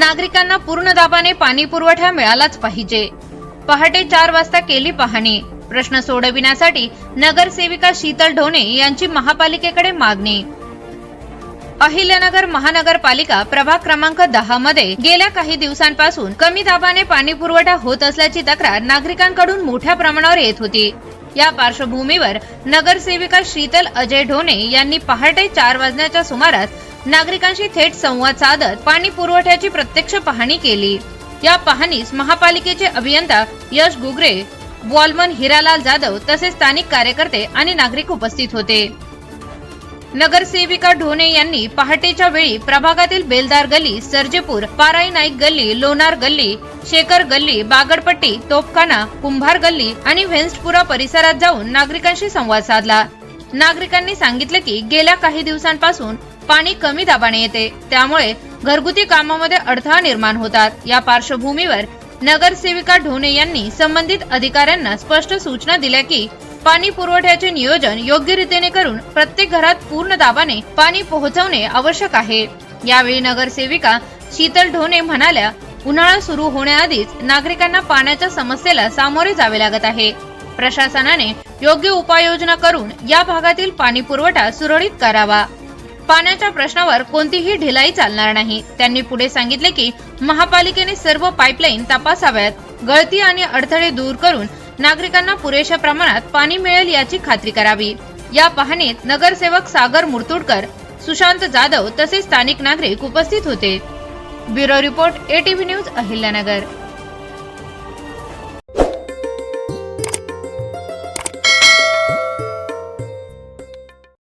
नागरिकांना पूर्ण दाबाने पाणी पुरवठा मिळालाच पाहिजे। पहाटे 4 वाजता केली पाहणी। प्रश्न सोडविण्यासाठी नगरसेविका शीतल ढोणे यांची महापालिकेकडे मागणी। अहिल्यानगर महानगरपालिका प्रभाग क्रमांक 10 मध्ये गेल्या काही दिवसांपासून कमी दाबाने पाणी पुरवठा होत असल्याची तक्रार नागरिकांकडून मोठ्या प्रमाणावर येत होती। या पार्श्वभूमीवर नगरसेविका शीतल अजय ढोणे यांनी पहाटे 4 वाजण्याच्या सुमारास नागरिकांशी थेट संवाद साधत पाणी पुरवठ्याची प्रत्यक्ष पाहणी केली। या पाहणीस महापालिकेचे अभियंता यश गुगरे, वॉलमन हिरालाल जाधव तसेच स्थानिक कार्यकर्ते आणि नागरिक उपस्थित होते। नगरसेविका ढोणे यांनी पहाटेच्या वेळी प्रभागातील बेलदार गल्ली, सर्जेपूर, पाराई नाईक गल्ली, लोणार गल्ली, शेखर गल्ली, बागडपट्टी, तोपखाना, कुंभार गल्ली आणि व्हेन्स्टपुरा परिसरात जाऊन नागरिकांशी संवाद साधला। नागरिकांनी सांगितले की गेल्या काही दिवसांपासून पाणी कमी दाबाने येते, त्यामुळे घरगुती कामामध्ये अडथळा निर्माण होतात। या पार्श्वभूमीवर नगरसेविका ढोणे यांनी संबंधित अधिकाऱ्यांना स्पष्ट सूचना दिल्या की पाणी पुरवठ्याचे नियोजन योग्य रीतीने करून प्रत्येक घरात पूर्ण दाबाने पाणी पोहोचवणे आवश्यक आहे। यावेळी नगरसेविका शीतल ढोणे म्हणाल्या, उन्हाळा सुरू होण्याआधीच नागरिकांना पाण्याच्या समस्येला सामोरे जावे लागत आहे। प्रशासनाने योग्य उपाययोजना करून या भागातील पाणी पुरवठा सुरळीत करावा। पाण्याच्या प्रश्नावर कोणतीही ढिलाई चालणार नाही। त्यांनी पुढे सांगितले की महापालिकेने सर्व पाईपलाईन तपासाव्यात, गळती आणि अडथळे दूर करून नागरिकांना पुरेशा प्रमाणात पाणी मिळेल याची खात्री करावी। या पाहणीत नगरसेवक सागर मुर्तुडकर, सुशांत जाधव तसेच स्थानिक नागरिक उपस्थित होते। Bureau report ATV news Ahilyanagar.